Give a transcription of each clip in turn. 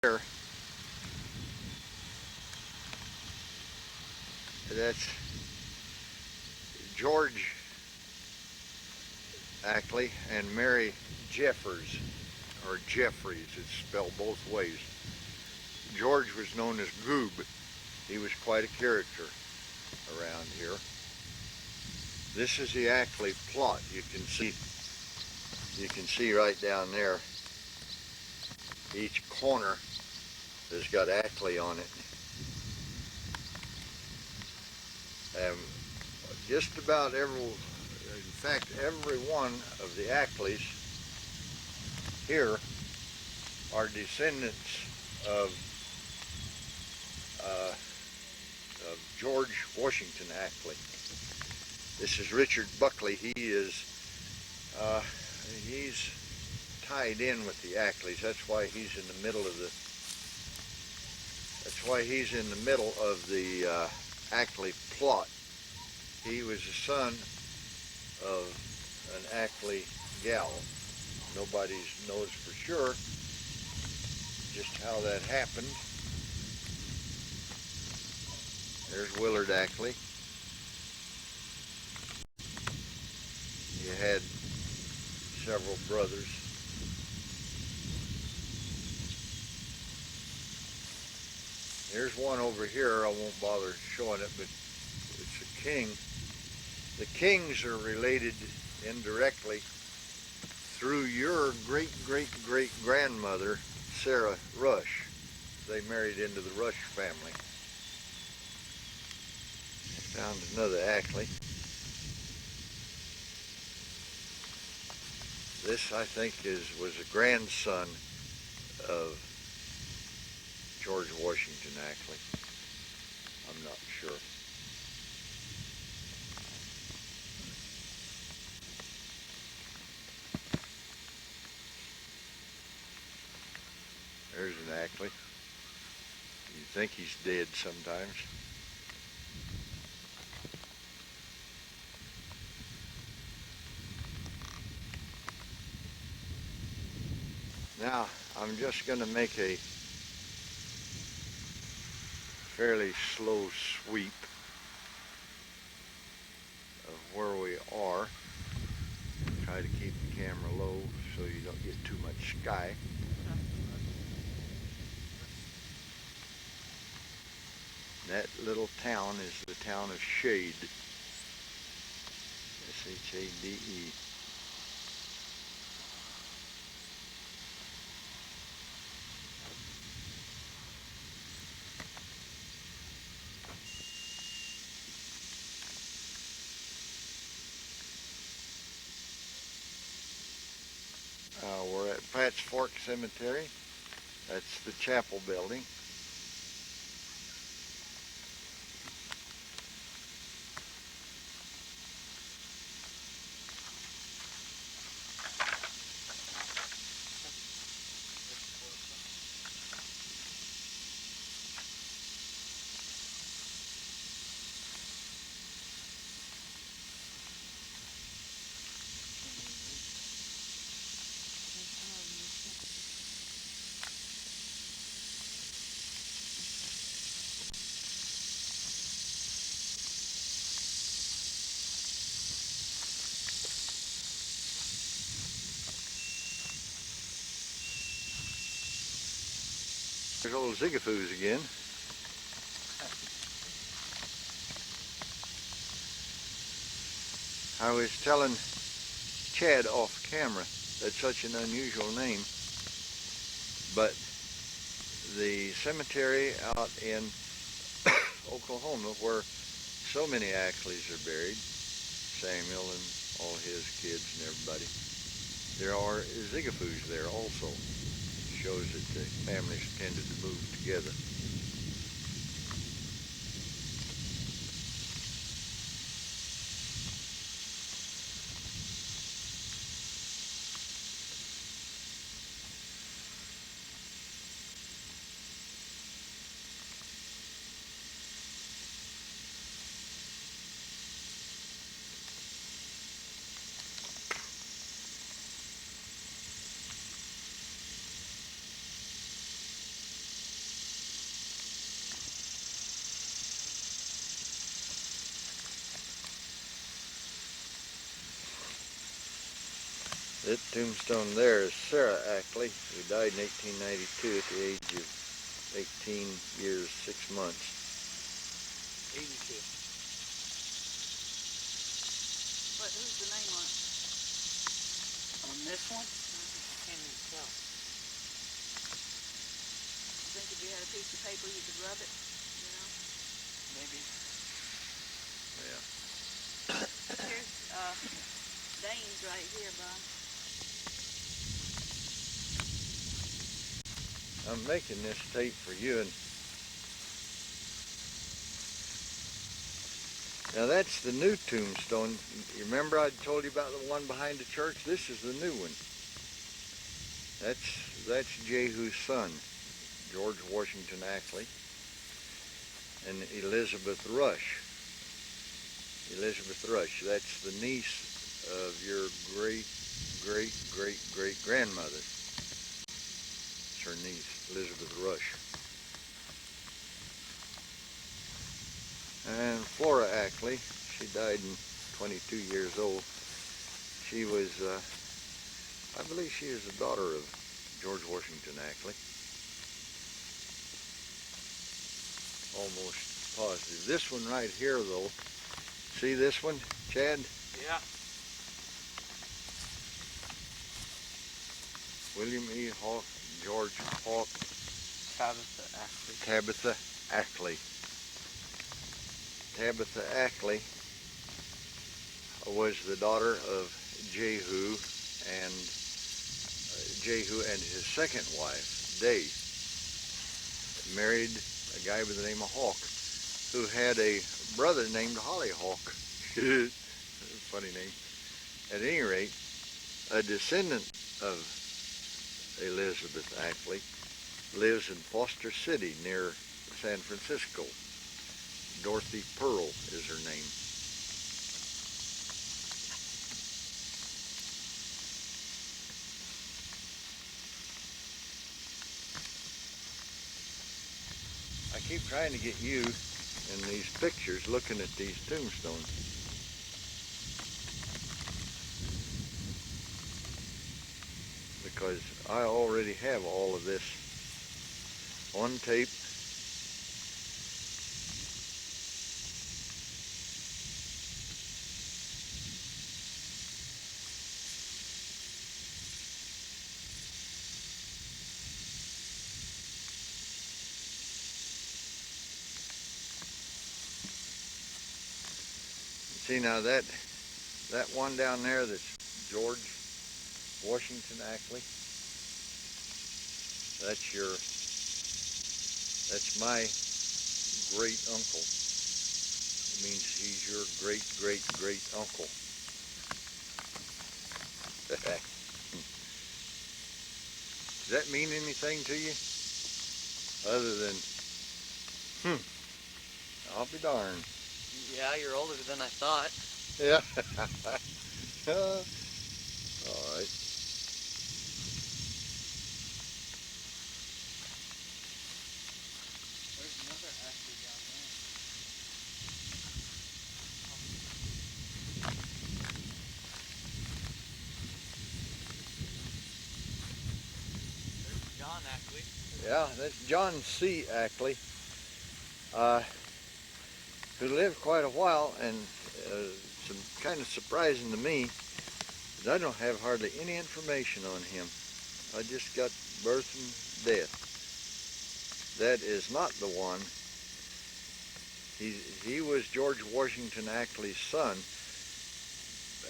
here, that's George Ackley and Mary Jeffers, or Jeffries, it's spelled both ways. George was known as Goob. He was quite a character around here. This is the Ackley plot. You can see right down there, each corner has got Ackley on it. Just about in fact, every one of the Ackleys here are descendants of George Washington Ackley. This is Richard Buckley. He's tied in with the Ackleys. That's why he's in the middle of the Ackley plot. He was the son of an Ackley gal. Nobody knows for sure just how that happened. There's Willard Ackley. He had several brothers. There's one over here. I won't bother showing it, but it's a king. The Kings are related indirectly through your great-great-great-grandmother, Sarah Rush. They married into the Rush family. Found another Ackley. This, I think, was a grandson of George Washington Ackley. I'm not sure. There's an Ackley. You think he's dead sometimes. Now, I'm just going to make a fairly slow sweep of where we are. Try to keep the camera low so you don't get too much sky. That little town is the town of Shade. S-H-A-D-E. We're at Pratts Fork Cemetery. That's the chapel building. There's old Zigafoos again. I was telling Chad off camera that's such an unusual name, but the cemetery out in Oklahoma where so many Ackleys are buried, Samuel and all his kids and everybody, there are Zigafoos there also. Shows that the families tended to move together. That tombstone there is Sarah Ackley, who died in 1892 at the age of 18 years, 6 months. 82. Who's the name on it? On this one? I can't even tell. You think if you had a piece of paper you could rub it? You know? Maybe. Yeah. Here's Dane's right here, Bob. I'm making this tape for you, and now that's the new tombstone. You remember I told you about the one behind the church? This is the new one. That's Jehu's son, George Washington Ackley, and Elizabeth Rush. Elizabeth Rush, that's the niece of your great-great-great-great-grandmother. It's her niece, Elizabeth Rush. And Flora Ackley, she died in 22 years old. She was, I believe she is the daughter of George Washington Ackley. Almost positive. This one right here, though, see this one, Chad? Yeah. William E. Hawk, George Hawk, Tabitha Ackley. Tabitha Ackley. Tabitha Ackley was the daughter of Jehu and his second wife, Day, married a guy by the name of Hawk, who had a brother named Hollyhock. Funny name. At any rate, a descendant of Elizabeth Ackley lives in Foster City near San Francisco. Dorothy Pearl is her name. I keep trying to get you in these pictures looking at these tombstones. Because I already have all of this on tape. See now that one down there that's George Washington Ackley, that's my great uncle. It means he's your great great great uncle. Does that mean anything to you? Other than, I'll be darned. Yeah, you're older than I thought. Yeah. All right. There's another Ackley down there. There's John Ackley. Yeah, that's John C. Ackley, who lived quite a while, and some kind of surprising to me, that I don't have hardly any information on him. I just got birth and death. That is not the one. He was George Washington Ackley's son,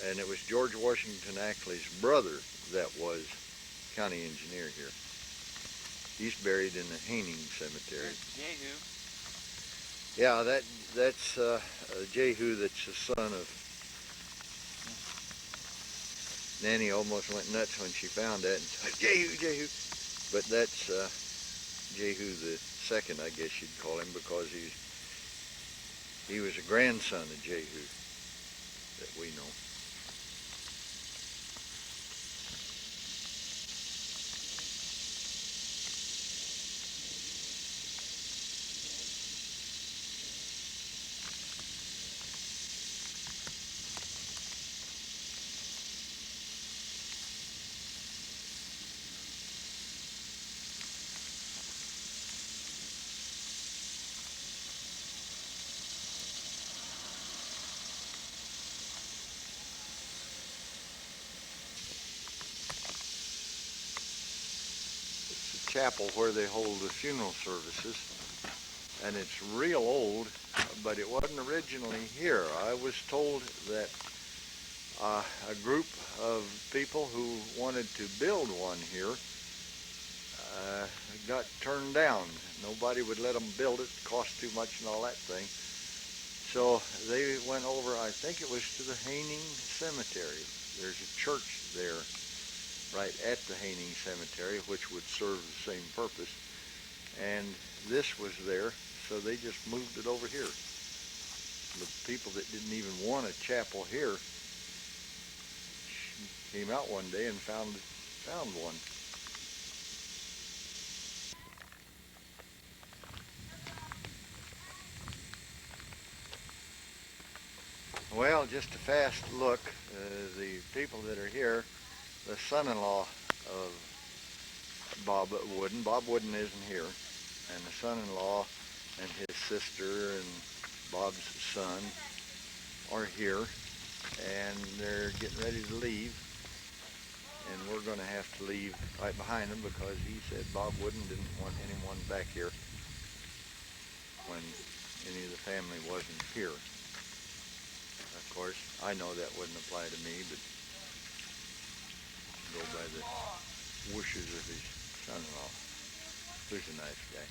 and it was George Washington Ackley's brother that was county engineer here. He's buried in the Haining Cemetery. Jehu. Yeah, that's Jehu, that's the son of. Nanny almost went nuts when she found that and said, Jehu. But that's Jehu the second, I guess you'd call him, because he was a grandson of Jehu that we know. chapel where they hold the funeral services, and it's real old, but it wasn't originally here. I was told that a group of people who wanted to build one here got turned down. Nobody would let them build it. It cost too much and all that thing. So they went over, I think it was to the Haining Cemetery. There's a church there right at the Haining Cemetery, which would serve the same purpose. And this was there, so they just moved it over here. The people that didn't even want a chapel here came out one day and found one. Well, just a fast look. The people that are here, the son-in-law of Bob Wooden. Bob Wooden isn't here, and the son-in-law and his sister and Bob's son are here, and they're getting ready to leave. And we're going to have to leave right behind them because he said Bob Wooden didn't want anyone back here when any of the family wasn't here. Of course, I know that wouldn't apply to me, but go by the wishes of his son-in-law, who's a nice guy.